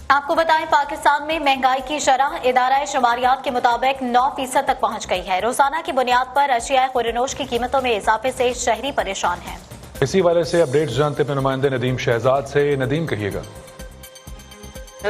آپ کو بتائیں پاکستان میں مہنگائی کی شرح ادارہ شماریات کے مطابق 9% تک پہنچ گئی ہے۔ روزانہ کی بنیاد پر اشیاء خورنوش کی قیمتوں میں اضافے سے شہری پریشان ہیں۔ اسی والے سے اپڈیٹس جانتے ہیں نمائندے ندیم شہزاد سے۔ ندیم کہیے گا۔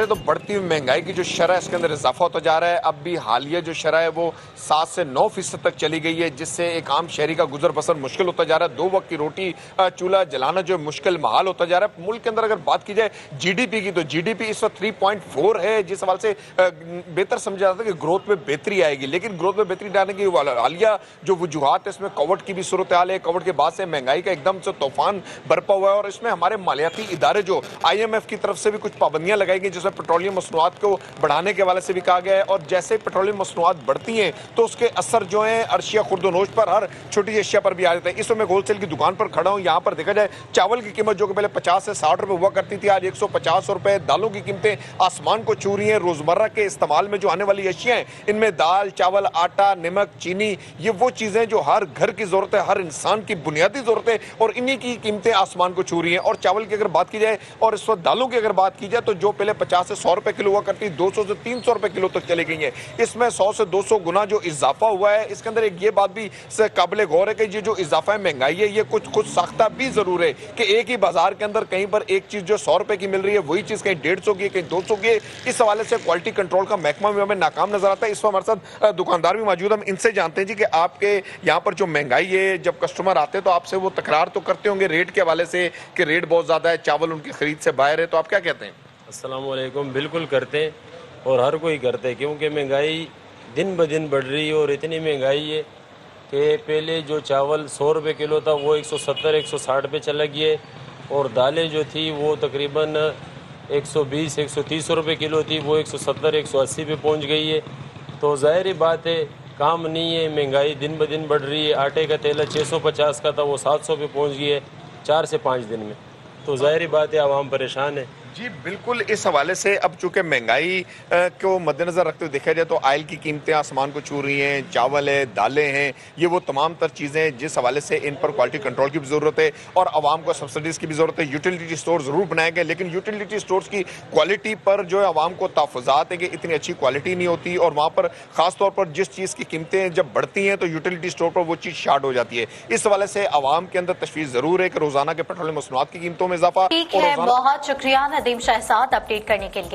تو بڑھتی ہوئی مہنگائی کی جو شرح ہے اس کے اندر اضافہ ہوتا جا رہا ہے۔ اب بھی حالیہ جو شرح ہے وہ 7 سے 9% تک چلی گئی ہے، جس سے ایک عام شہری کا گزر بسر مشکل ہوتا جا رہا ہے۔ 2 وقت کی روٹی چولہا جلانا جو مشکل محال ہوتا جا رہا ہے۔ ملک کے اندر اگر بات کی جائے جی ڈی پی کی تو جی ڈی پی اس وقت 3.4 ہے، جس حوالے سے بہتر سمجھا جاتا ہے کہ گروتھ میں بہتری آئے گی، لیکن گروتھ میں بہتری لانے کی حالیہ جو وجوہات ہے اس میں کووڈ کی بھی صورتحال ہے۔ کووڈ کے بعد سے مہنگائی کا ایک دم سے طوفان برپا ہوا ہے، اور اس میں ہمارے مالیاتی ادارے جو آئی ایم ایف کی طرف سے بھی کچھ پابندیاں لگائی گئی، جس میں پیٹرولیم مصنوعات کو بڑھانے کے حوالے سے بھی کہا گیا ہے، اور جیسے پیٹرولیم مصنوعات بڑھتی ہیں تو اس کے اثر جو ہیں اشیاء خرد و نوش پر، ہر چھوٹی سی اشیاء پر بھی آ جاتا ہے۔ اس وقت میں ہول سیل کی دکان پر کھڑا ہوں، یہاں پر دیکھا جائے چاول کی قیمت جو کہ پہلے 50 سے 60 روپے ہوا کرتی تھی، آج 150 روپے۔ دالوں کی قیمتیں آسمان کو چھو رہی ہیں۔ روزمرہ کے استعمال میں جو آنے والی اشیاء ہیں ان میں دال، چاول، آٹا، نمک، چینی، یہ وہ چیزیں جو ہر گھر کی ضرورت ہے، ہر انسان کی بنیادی ضرورت ہے، اور انہی کی قیمتیں آسمان کو چھو رہی ہیں۔ اور چاول کی اگر بات کی جائے اور اس وقت دالوں کی اگر بات کی جائے تو جو پہلے 50 سے 100 روپے کلو ہوا کرتی 200 سے 300 روپے کلو تک چلی گئی ہیں۔ اس میں 100 سے 200 گنا جو اضافہ ہوا ہے، اس کے اندر ایک یہ بات بھی قابل غور ہے کہ یہ جو اضافہ ہے مہنگائی ہے یہ کچھ خود ساختہ بھی ضرور ہے، کہ ایک ہی بازار کے اندر کہیں پر ایک چیز جو 100 روپے کی مل رہی ہے وہی چیز کہیں 150 کی ہے، کہیں 200 کی ہے۔ اس حوالے سے کوالٹی کنٹرول کا محکمہ بھی ہمیں ناکام نظر آتا ہے۔ اس وقت ہمارے ساتھ دکاندار بھی موجود، ہم ان سے جانتے ہیں جی کہ آپ کے یہاں پر جو مہنگائی ہے، جب کسٹمر آتے ہیں تو آپ سے وہ تکرار تو کرتے ہوں گے ریٹ کے حوالے سے کہ ریٹ بہت زیادہ ہے، چاول ان کی خرید سے باہر ہے، تو آپ کیا کہتے ہیں؟ السلام علیکم۔ بالکل کرتے ہیں، اور ہر کوئی کرتے، کیونکہ مہنگائی دن بدن بڑھ رہی ہے، اور اتنی مہنگائی ہے کہ پہلے جو چاول 100 روپے کلو تھا وہ 170 160 پہ چلا گیا ہے، اور دالیں جو تھی وہ تقریباً 120 130 روپے کلو تھی، وہ 170 180 پہ پہنچ گئی ہے۔ تو ظاہری بات ہے کام نہیں ہے، مہنگائی دن بدن بڑھ رہی ہے۔ آٹے کا تیل 650 کا تھا وہ 700 پہ پہنچ گیا ہے 4 سے 5 دن میں، تو ظاہری بات ہے عوام پریشان ہے۔ جی بالکل، اس حوالے سے اب چونکہ مہنگائی کو مد نظر رکھتے ہوئے دیکھا جائے تو آئل کی قیمتیں آسمان کو چھو رہی ہیں، چاول ہے، دالیں ہیں، یہ وہ تمام تر چیزیں ہیں جس حوالے سے ان پر کوالٹی کنٹرول کی بھی ضرورت ہے، اور عوام کو سبسڈیز کی بھی ضرورت ہے۔ یوٹیلیٹی سٹور ضرور بنائے گئے، لیکن یوٹیلیٹی سٹورز کی کوالٹی پر جو ہے عوام کو تحفظات ہیں کہ اتنی اچھی کوالٹی نہیں ہوتی، اور وہاں پر خاص طور پر جس چیز کی قیمتیں جب بڑھتی ہیں تو یوٹیلیٹی سٹور پر وہ چیز شارٹ ہو جاتی ہے۔ اس حوالے سے عوام کے اندر تشویش ضرور ہے کہ روزانہ کے پیٹرولیم مصنوعات کی قیمتوں میں اضافہ۔ ٹھیک ہے، بہت شکریہ ندیم شہزاد اپڈیٹ کرنے کے لیے۔